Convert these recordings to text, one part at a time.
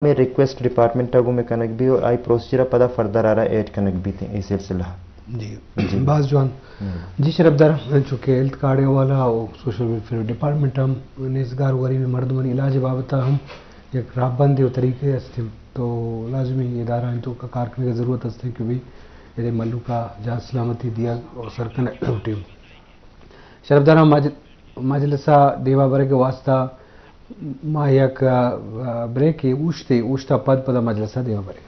میں request department ٹاگو میں کنک بھی اور آئی پروسیجر پدا فردر آ رہا ایڈ کنک بھی تھے یہ سلسلہ جی بعض جوان جی شرف دار چونکہ ہیلتھ کارڈ والا اور سوشل ویلفیئر ڈپارٹمنٹ ہم نیزگار غریب مردمانی علاج بابت ہم ایک رابندی اور طریقے ہستے تو لازمی ادارہ تو کا کار کرنے کی ضرورت ہستے کہ بھی یہ ملو کا جان سلامتی دیا اور سرکن ٹیم شرف دار مجلسہ دیوا برے کے واسطہ ما یک بریک اوشتا پد پدا مجلسہ دیوا برے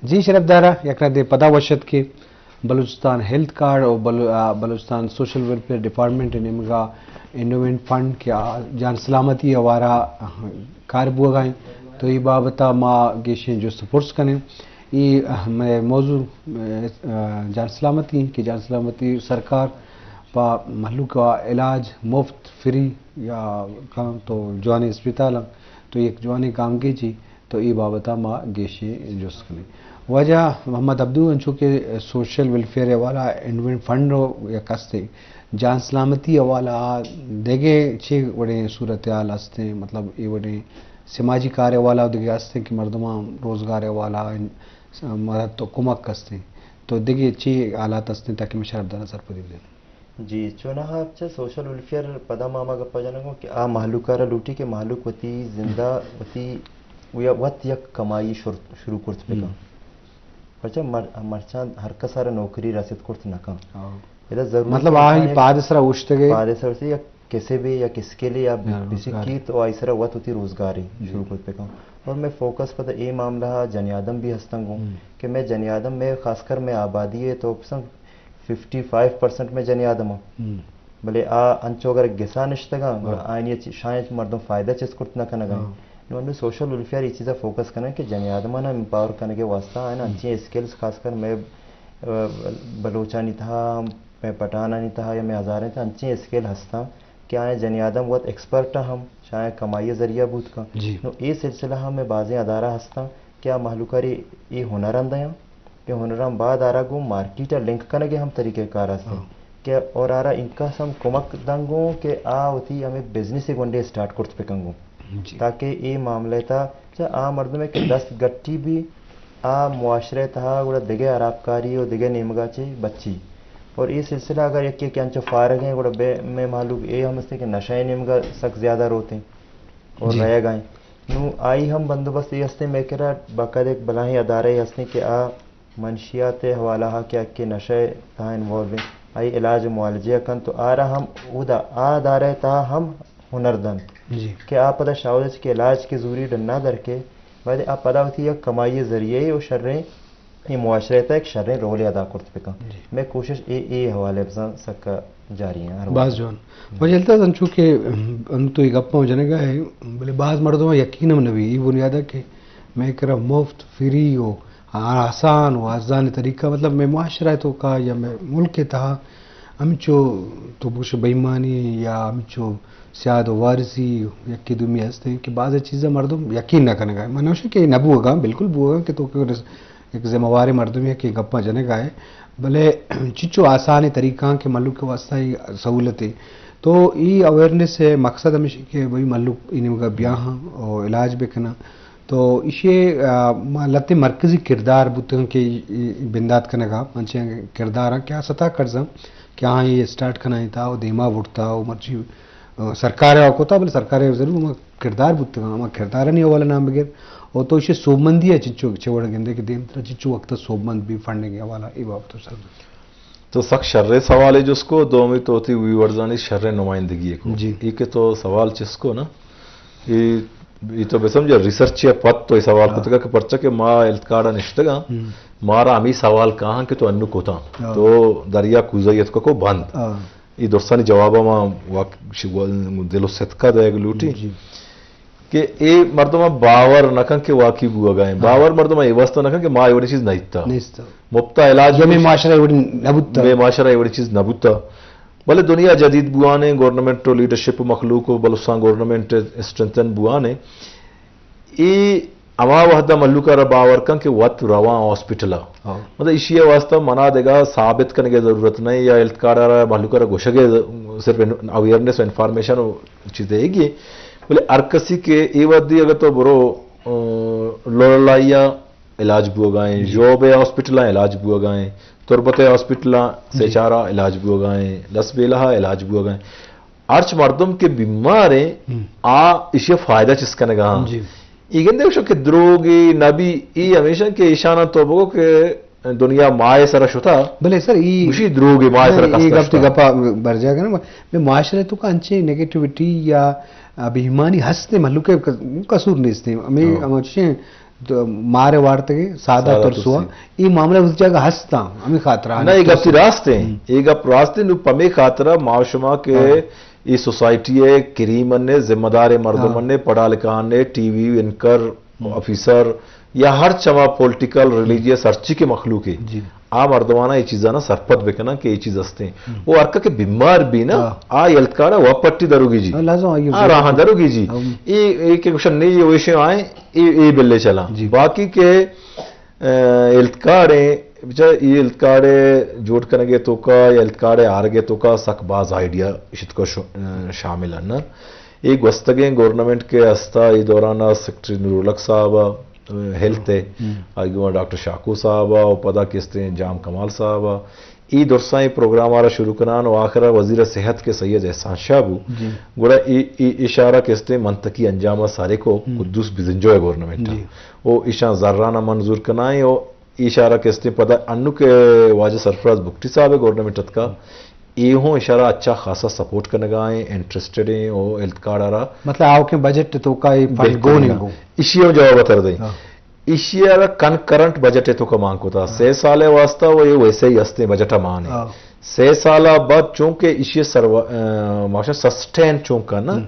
جی شرف دارہ یک دے پدا وشد کے بلوچستان ہیلتھ کارڈ اور بلوچستان سوشل ویلفیئر ڈپارٹمنٹ نمگا انڈومنٹ فنڈ کے جان سلامتی اوارا کار بو گائیں تو یہ بابتا ما گیشیں جو سپورٹس کریں یہ موضوع جان سلامتی کی جان سلامتی سرکار پا محلو کا علاج مفت فری یا کام تو جوانی اسپتال تو ایک جوانی کام کی چی تو یہ بابتا ما گیشیں جو سکنے وجہ محمد عبدو انچو کے سوشل ویلفیئر والا انڈومنٹ فنڈ یا کستے جان سلامتی والا دیگے چھ وڑے صورتحال ہستے مطلب یہ وڑے سماجی کاریہ والا دیگے ہستے کہ مردمان روزگار والا مرد تو کمک ہستے تو دیکھیے چی حالات ہستے تاکہ میں شرف دانا سر پدی دیں جی چونہ اچھا سوشل ویلفیئر پدا ماما گپا جانگو کہ آ محلوکارا لوٹی کے محلوک وتی زندہ وتی وت یک کمائی شروع کرت پہ پچھا مرچان ہر کسارا نوکری رسید کرت نکا ضرور مطلب آہی پادسرا اوشتے گئے پادسرا سے یا کیسے بھی یا کس کے لیے آپ کسی کی تو آئیسرا وت ہوتی روزگاری شروع کرت پہ اور میں فوکس پتہ یہ معاملہ جنیادم بھی ہستنگ ہوں کہ میں جنیادم میں خاص کر میں آبادی ہے تو 55% میں جنیادم ہوں بلے انچو اگر گسا نشتگا آئینی شاید مردم فائدہ چیز کرت نہ کنگا انہوں سوشل ویلفیئر یہ چیزا فوکس کرنا کہ جنیادمہ نا امپاور کرنے کے واسطہ ہے نا اچھی اسکلز خاص کر میں بلوچانی تھا میں پٹھانا نہیں تھا یا میں ہزاریں تھا اچھی اسکل ہستا کہ آئیں جنیادم بہت ایکسپرٹ ہم شاید کمائی ذریعہ بوت کا یہ سلسلہ ہم میں بازیں ادارہ ہستا کیا محلوکاری یہ ہنرند ہیں کہ ہنرم بعد آ رہا گو مارکیٹ لنک کرنے کے ہم طریقہ کار ہستے کہ اور آ رہا ان کا ہم کمک دنگوں کہ آ ہوتی ہمیں بزنس ایک ونڈے اسٹارٹ کرت پہ کنگوں تاکہ یہ معاملہ تھا آ مرد میں کہ دست گٹی بھی آ معاشرے تھا گوڑا دگے عراب کاری اور دگے نیمگا چی بچی اور یہ سلسلہ اگر ایک کہ انچو فارغ ہیں گوڑا میں معلوم یہ ہم ہستے کہ نشہ نیمگا سخت زیادہ روتے ہیں اور رہ گئے نو آئی ہم بندوبست یہ ہستے میں کہہ رہا باقاعدہ ایک بلاہیں ادارے ہستے کہ آ منشیات حوالہ کیا کہ نشے تھا انوالو آئی علاج معالجہ کن تو آ رہا ہم ادا ادارے تھا ہم ہنردن کہ آپ پتہ شاوز کے علاج کی ضروری ڈننا در کے بعد آپ پتہ ہوتی ہے کمائی ذریعے اور شریں یہ معاشرے تھا ایک شریں رول ادا کرتے پہ میں کوشش اے حوالے سک جاری ہیں بعض جوان مجھے لگتا ہے چونکہ ہم تو ایک گپا جانے گا ہے بولے بعض مردوں یقیناً نبی یہ بنیاد ہے کہ میں کہہ رہا مفت فری ہو آسان و آزان طریقہ مطلب میں معاشرہ تو کا یا میں ملک کے تھا ہم چو تو کچھ بےمانی یا ہم چو سیاد و وارثی یکی دومی ہستے ہیں کہ بعض چیزیں مردم یقین نہ کرنے گا منوش کہ نہ بوگا بالکل بوگا کہ تو ایک ذمہ وار مردم ہے کہ گپا جنے گا ہے بھلے چچو آسان طریقہ کے ملک کے واسطہ ہی سہولتیں تو یہ اویئرنیس ہے مقصد ہمیشہ کہ بھائی ملک انہیں کا بیاہ اور علاج بھی کرنا تو اسے لتے مرکزی کردار بوتے ہیں کہ بندات کرنے کا منچے کردار کیا سطح قرضہ کیا یہ اسٹارٹ کرنا ہی تھا وہ دیما بٹتا وہ مرچی سرکار ہوتا بولے سرکار ضرور کردار بوتے ہیں کردار نہیں والا نام بغیر اور تو اسے صوبمندی ہے چچو چوڑ گندے کے دین چچو وقت صوبمند بھی فنڈ کے حوالہ یہ بات تو سر تو سخت شرح سوال ہے جس کو دو میں تو ہوتی ہوئی ورزانی شرح نمائندگی کو جی یہ کہ تو سوال جس کو نا یہ تو بے سمجھا ریسرچ یا پت تو یہ سوال کو تکا کہ پرچا کہ ماں التکاڑا نشتگا مارا ہمیں سوال کہاں کہ تو انو کوتا تو دریا کوزایت کو بند یہ دوستانی جوابہ ماں دل و صدقہ دے گا لوٹی کہ اے مردمہ باور نکن کہ واقعی بوا گئے باور مردمہ یہ واسطہ نکن کہ ماں ایوڑی چیز نہیں تھا مبتا علاج میں معاشرہ ایوڑی نبوتا میں معاشرہ ایوڑی چیز نبوتا بلے دنیا جدید بوانے گورنمنٹ لیڈرشپ مخلوق و بلوستان گورنمنٹ اسٹرنتن بوانے ای اما وحدہ ملوکہ را باور کن کہ وقت رواں ہاسپٹلہ مطلب اسی واسطہ منا دے گا ثابت کرنے کی ضرورت نہیں یا التکارہ را ملوکہ را گوشگے صرف اویئرنیس و انفارمیشن چیز دے گی بولے ارکسی کے ای ودی اگر تو برو لوڑلائیا علاج بو گائیں جوب ہاسپٹلہ علاج بو گائیں تربت ہاسپٹلہ سیچارہ علاج بو گائیں لس بیلہ علاج بو گائیں ارچ مردم کے بیماریں اسے فائدہ چس کا نگاہ یہ گندے شو کہ دروگی نبی ای ہمیشہ کے ایشانہ تو بگو کہ دنیا مائے سرا شتا بلے سر یہ دروگی مائے سرا کستا گپا بر جائے گا نا میں معاشرے تو کا انچے نیگیٹیوٹی یا ابھیمانی ہستے ملوک قصور نہیں استے ہمیں اچھے مارے وارتے گئے سادہ ترسوا یہ معاملہ اس جگہ ہستا ہمیں خاطرہ نا ایک اپتی راستے ہیں ایک اپ راستے نو پمیں خاطرہ معاشمہ کے یہ سوسائٹی ہے کریم نے ذمہ دار مردم نے پڑھا لکھا نے ٹی وی انکر آفیسر یا ہر چما پولیٹیکل ریلیجیس ارچی کے مخلوق ہے آ مردمانہ یہ چیزاں نا سرپت بکنا کہ یہ چیز ہستے ہیں وہ ارکا کے بیمار بھی نا آ یلتکارا وہ پٹی دروگی جی آ راہاں دروگی جی یہ کوشن نہیں یہ ویشے آئیں یہ بلے چلا باقی کے التکاریں یہ التکارے جوڑ کرنے گے تو کا یا التکارے آرگے تو کا سک باز آئیڈیا اشت کو شامل ہے نا ایک وستگیں گورنمنٹ کے ہستا یہ دورانہ سیکٹری نورالحق صاحب हेल्थ है आगे डॉक्टर शाकू साहब और पदा किस्ते जाम कमाल साहब ई दुरसाई प्रोग्राम आरा शुरू करान और आखिर वजीर सेहत के सैयद एहसान शाहबू गुड़ा इशारा किस्ते मंतकी अंजाम सारे को कुद्दूस बिजंजो है गवर्नमेंट वो इशा जर्राना मंजूर कराएं और इशारा किस्ते पदा अन्नू के वाज सरफराज बुक्टी साहब है गवर्नमेंट का ये हो इशारा अच्छा खासा सपोर्ट करने का है इंटरेस्टेड है और हेल्थ कार्ड आ रहा मतलब आओके बजट तो का फंड गो नहीं इशियों जवाब बता दें इशिया कनकरंट बजट है तो का मांग होता 6 साल वास्ता वो ये वैसे ही हस्ते बजट मान है 6 साल बाद चूंकि इशिया माशा सस्टेन चूंका ना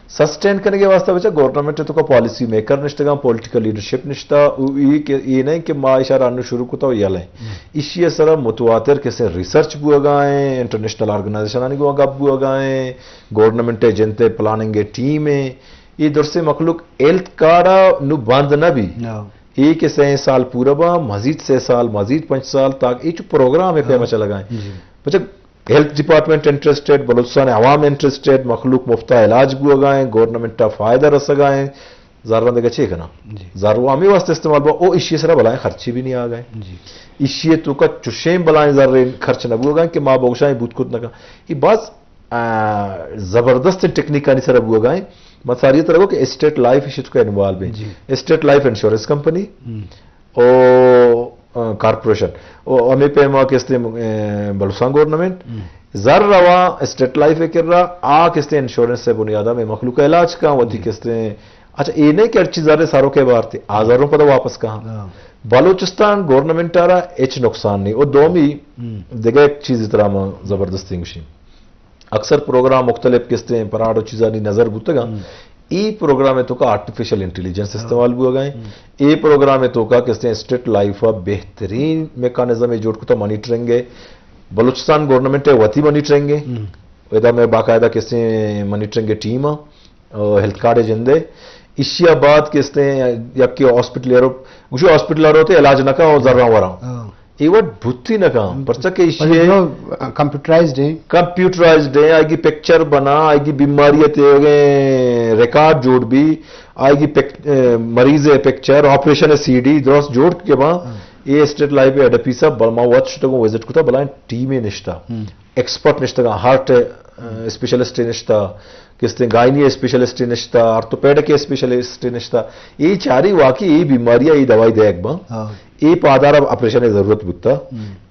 सस्टेन करने के वास्ते बच्चा गवर्नमेंट तो का पॉलिसी मेकर निष्ठा पॉलिटिकल लीडरशिप निष्ठा ये नहीं कि माँ इशारा अन्नु शुरू कुता ये लें इसी सर मुतवातिर कैसे रिसर्च बुआ गाए इंटरनेशनल ऑर्गेनाइजेशन आने को गप बुआ गाए गवर्नमेंट जनते प्लानिंग टीम है ये दर से मखलूक हेल्थ कार्ड नु बंद न भी ये के 6 साल पूरा बा मजीद 6 साल मजीद 5 साल तक ये जो प्रोग्राम है पे मचा लगाए बच्चा हेल्थ डिपार्टमेंट इंटरेस्टेड बलूचिस्तान अवाम इंटरेस्टेड मखलूक मुफ्ता इलाज भी गाएं गवर्नमेंट का फायदा रस गाएं ज़ारा देगा चाहिए ना ज़ारू आमी वास्ते इस्तेमाल बा ओ इश्ये सरा बलाएं खर्ची भी नहीं आ गए इश्ये तो का चुशें बलाएं ज़ारे खर्च न बुआ गाएं कि माँ बगशाएं बूत कुत न का ये बात ज़बरदस्त टेक्निक आनी सरा बुआ गाएं मसारी तरह को कि एस्टेट लाइफ इश्ये तो का इन्वॉल्व है एस्टेट लाइफ इंश्योरेंस कंपनी और कॉर्पोरेशन और हमें पे माँ किस्ते बलूचिस्तान गवर्नमेंट जर रवा स्टेट लाइफ कर रहा आ किस्ते इंश्योरेंस से बुनियादा में मखलूक इलाज का वधी किस्ते अच्छा ये नहीं कि अच्छी ज़ारे सारों के बाहर थे आजारों पर वापस कहाँ बलूचिस्तान गवर्नमेंट आ रहा एच नुकसान नहीं और दो भी जगह एक चीज इस तरह जबरदस्ती मशीन अक्सर प्रोग्राम मुख्तलिफ किस्ते पराठो चीज़ा नहीं नजर बुतगा ई प्रोग्राम है तो का आर्टिफिशियल इंटेलिजेंस इस्तेमाल भी हो गए ये प्रोग्राम है तो का किसने स्टेट लाइफ का बेहतरीन मेकानिज्म है जोड़ को तो मॉनिटरिंग है बलूचिस्तान गवर्नमेंट है वती मॉनिटरिंग है वेदा में बाकायदा किसने मॉनिटरिंग टीम हेल्थ कार्ड है जिंदे इशियाबाद किसने यकी हॉस्पिटल होते इलाज न का जर्रा वरा ये वर्ड बुद्धि न काम परचा के कंप्यूटराइज्ड है आएगी पिक्चर बना आएगी बीमारियां रिकॉर्ड जोड़ भी आएगी मरीज है पिक्चर ऑपरेशन है सीडी दोस्त जोड़ के बाद ये स्टेट लाइफ एडपीसा बलमा वॉच तो विजिट कुता बला टीम है निष्ठा एक्सपर्ट निष्ठा हार्ट स्पेशलिस्ट निष्ठा किसने गायनी स्पेशलिस्ट निष्ठा ऑर्थोपेडिक स्पेशलिस्ट निष्ठा ये चारी वाकई ये बीमारियां ये दवाई दे एक बा ये पादार ऑपरेशन की जरूरत बुता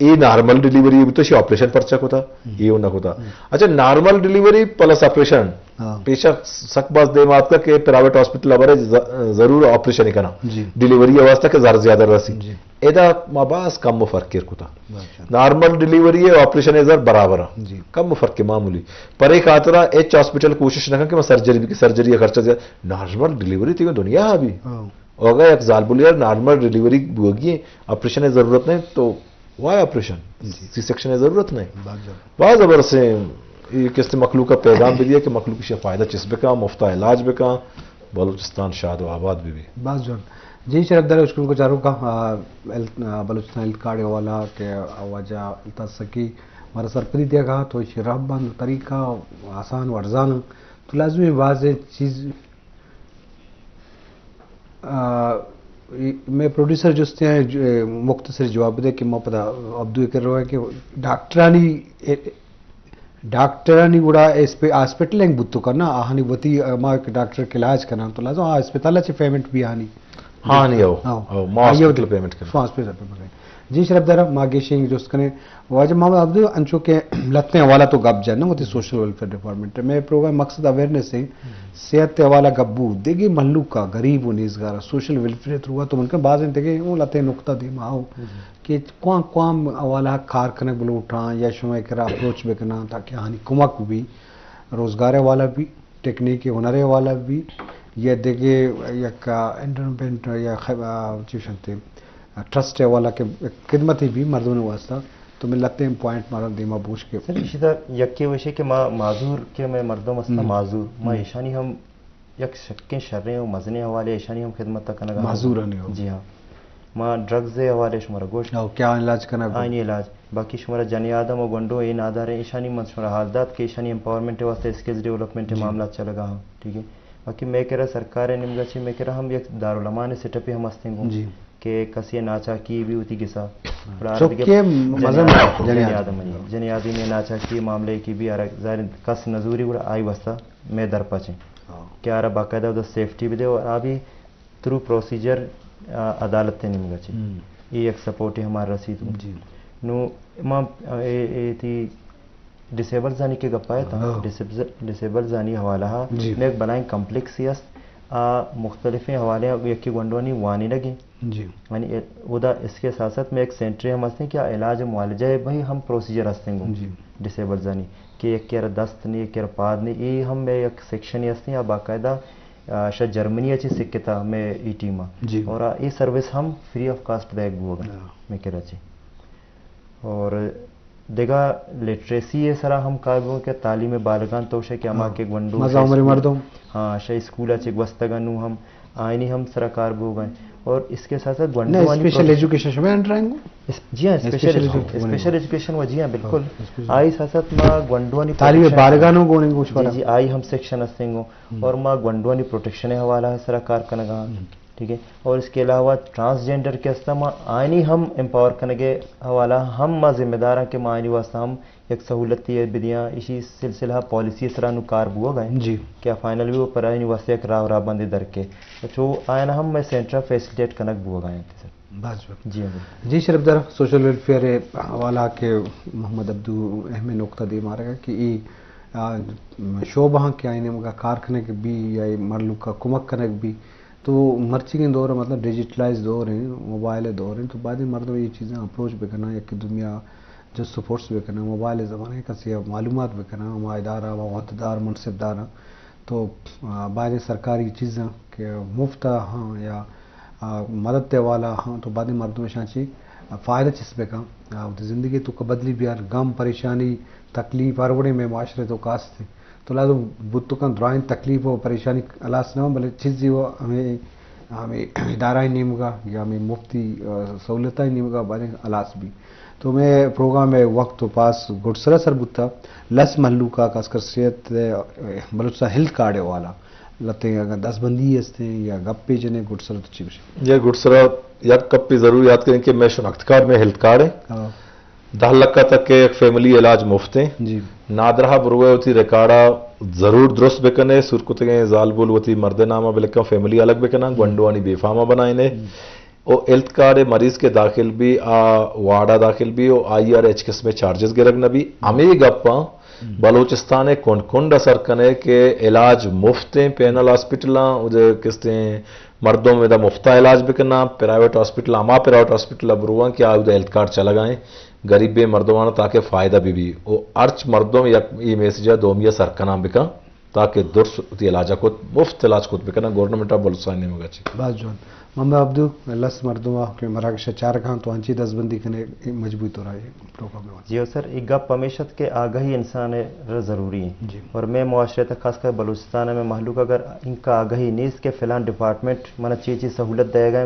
ये नॉर्मल डिलीवरी बुता शी ऑपरेशन परचक होता ये उन्नक होता अच्छा नॉर्मल डिलीवरी प्लस ऑपरेशन पेशा सकबाज दे मात का के प्राइवेट हॉस्पिटल अबरे जरूर ऑपरेशन ही करना डिलीवरी अवस्था के ज्यादा रसी एदा माबास कम फर्क के कुता नॉर्मल डिलीवरी है ऑपरेशन इधर बराबर कम फर्क के मामूली पर एक आतरा एच हॉस्पिटल कोशिश न कि मैं सर्जरी का खर्चा नॉर्मल डिलीवरी थी दुनिया अभी अगर एक जालबुलियर नॉर्मल डिलीवरी होगी ऑपरेशन की जरूरत नहीं तो वाई ऑपरेशन सी सेक्शन की जरूरत नहीं बहुत जबर से ये किसने मखलूक का पैगाम भी दिया कि मखलूक से फायदा चिस्बे का मुफ्ता इलाज बे का बलूचिस्तान शाद आबाद भी बस जो जी शरफदार उसको चारों का बलूचिस्तान हेल्थ कार्ड वाला के वजह तसकी हमारा सरपरी दिया कहा तो शराब बंद तरीका आसान वर्जान तो लाजमी वाज चीज़ मैं प्रोड्यूसर जुस्ते हैं मुख्तसर जवाब दे कि मैं पता अब्दू कर रहा है कि डॉक्टरानी गुड़ा हॉस्पिटल एक बुत्तु करना आहानी वती माँ डॉक्टर के इलाज करना तो लाजो हॉस्पिटल से पेमेंट भी आनी हाँ नहीं आओ माँ हॉस्पिटल पेमेंट करना हॉस्पिटल पेमेंट जी शरफदारा मागे शेंग जो उसकने वाज मोहम्मद अब्दू अंचो के लत्ते वाला तो गप जाना वो सोशल वेलफेयर डिपार्टमेंट में प्रोग्राम मकसद अवेयरनेस है सेहत वाला गब्बू देगी मल्लू का गरीब उनीसगार सोशल वेलफेयर थ्रू तो उनके बाद देखे वो लते नुकता दे माओ कि क्वां क्वां वाला खार कने बोलो उठा या समय करा अप्रोच बेकना ताकि हानि कुमक भी रोजगार वाला भी टेक्निक हुनर वाला भी ये देखे एक एंटरटेनमेंट या चीज़ ट्रस्ट है वाला के खिदमत ही भी मर्दों ने वास्ता तो मैं लगते हैं पॉइंट मारा दीमा पूछ के सर इसी तरह यक्के विषय के माजूर के मैं मर्दों मस्ता माजूर माँ ईशानी हम यक शक्के शर्रे हो मजने हवाले ईशानी हम खिदमत तक करना माजूर नहीं हो जी हाँ माँ ड्रग्स दे हवाले शुमारा गोश्त क्या इलाज करना आईनी इलाज बाकी शुमारा जनी आदम और गंडो इन आधार है ईशानी मत शुमारा हालदात के ईशानी एम्पावरमेंट वास्ते स्किल्स डेवलपमेंट मामला चलेगा हाँ ठीक है बाकी मैं कह रहा सरकार है निमगाची मैं कह रहा हम एक दारुलमा ने सेटअप हम हस्तेंगो जी के कसी नाचा की भी होती किसा चुपके मजम जनियादी ने नाचा की मामले की भी ज़ाहिर कस नजूरी गुड़ा आई वस्ता मैं दर पचे क्या रहा बाकायदा उधर सेफ्टी भी दे और अभी थ्रू प्रोसीजर अदालत ने निमगाची ये एक सपोर्ट है हमारा रसीद जी नो मां थी डिसेबल जानी के गप्पा था डिसेबल जानी हवाला मैं एक बनाए कम्प्लेक्स यस मुख्तलिफ हवाले यकी गंडवानी वानी लगी जी यानी उदा इसके साथ साथ में एक सेंट्री हम हंसते हैं क्या इलाज मुआलजा है भाई हम प्रोसीजर हंसते हैं डिसेबल जानी कि एक केर दस्त नहीं एक केर पाद नहीं ये हम में एक सेक्शन ही हंसते हैं बाकायदा शायद जर्मनी अच्छी सिक्कता में ई टीम और ये सर्विस हम फ्री ऑफ कास्ट बैग होगा मैं कह रहा और देगा लिटरेसी ये सरा हम काबू के तालीम बालगान तो शे कि अमा के गंडू मर्दों हाँ शे स्कूल अच्छे वस्तगनु हम आईनी हम सरकार बो गए और इसके साथ साथ गंडू स्पेशल एजुकेशन में अंडर जी हाँ स्पेशल एजुकेशन वो जी हाँ बिल्कुल आई साथ साथ माँ गंडुआनी तालीम बालगानों को नहीं कुछ जी आई हम सेक्शन हस्तेंगो और माँ गंडुआनी प्रोटेक्शन हवाला है सरकार का नगा ठीक है और इसके अलावा ट्रांसजेंडर के अस्ता आइनी हम एम्पावर करने के हवाला हम माँ जिम्मेदार हैं कि माँ आइनी वास्ता हम एक सहूलती विधियाँ इसी सिलसिला पॉलिसी सरा नुकार बुआ गए जी क्या फाइनल भी वो पर आइनी वास्ते एक राह बंदी दर के तो आया ना हम मैं सेंटर फैसिलिटेट कनक बुआ गए थे सर जी शरफदार सोशल वेलफेयर हवाला के मोहम्मद अब्दू अहमद नुक्ता दी मारेगा कि शोबा के आईने मगा कारखाने के भी या मरलू का कुमक कनक भी तो मर्ची के दौर मतलब डिजिटलाइज दौर है मोबाइल दौर है तो बाद में मर्द ये चीज़ें अप्रोच भी करना या कि दुनिया जो सपोर्ट्स भी करना मोबाइल ज़माने कसी मालूमात भी करना वहाँ इदारा वहदेदार मनसबदार तो बाद सरकारी चीज़ें के मुफ्त हाँ या मदद वाला हाँ तो बाद में मर्द में शांची फ़ायदा चिस्बे का ज़िंदगी तो बदली भी यार गम परेशानी तकलीफ अरवड़े में माशरे तो कास थे तो लादो बुत का ड्राइंग तकलीफ और परेशानी अलास न भले चीज़ वो हमें इदारा ही नीम का या हमें मुफ्ती सहूलत ही नीम का बारे अलास भी तो मैं प्रोग्राम में वक्त तो पास गुडसरा सर बुता लस मल्लू का खासकर सेहत बलूचा हेल्थ कार्ड वाला लते अगर 10 बंदी हस्ते या गप्पे जने गुडसरा तो चीज ये गुडसरा या कप्पी जरूर याद करें कि मैं शनाख्त कार्ड में हेल्थ कार्ड है 10 लाख तक के एक फैमिली इलाज मुफ्त है जी नादरहा बुरुए होती रिकार्डा जरूर दुरुस्त बेकने सुरकुते जालबुल होती मर्दनामा बिलका फैमिली अलग बेकना गंडवानी बेफामा बनाए और हेल्थ कार्ड मरीज के दाखिल भी वार्डा दाखिल भी और IRHS में चार्जेस गिरगना भी अमी गप्पा बलूचिस्तान कुंड असर कने के इलाज मुफ्त हैं पैनल हॉस्पिटल किसते मर्दों में दा मुफ्ता इलाज बिकना प्राइवेट हॉस्पिटल अमा प्राइवेट हॉस्पिटल बुरुआ क्या हेल्थ कार्ड चला गए गरीब बे मर्दवाना ताकि फ़ायदा भी वो अर्च मर्दों में ये मैसेज दोमिया सरकना बिका ताकि दुरुस्त इलाज को मुफ्त इलाज खुद बिकना गवर्नमेंट ऑफ बलूचिस्तान ने मगा बात जोन मोहम्मद अब्दू लस मर्दवा के मराकश 4 खान तो अंची 10 बंदी कने मजबूत हो रहा है प्रोग्राम में जी सर एक गप हमेशा के आगाही इंसान है ज़रूरी है जी और मैं मुआशरे तक खासकर बलूचिस्तान में महलूक अगर इनका आगाही नहीं इसके फिलहाल डिपार्टमेंट मन चीज़ सहूलत देगा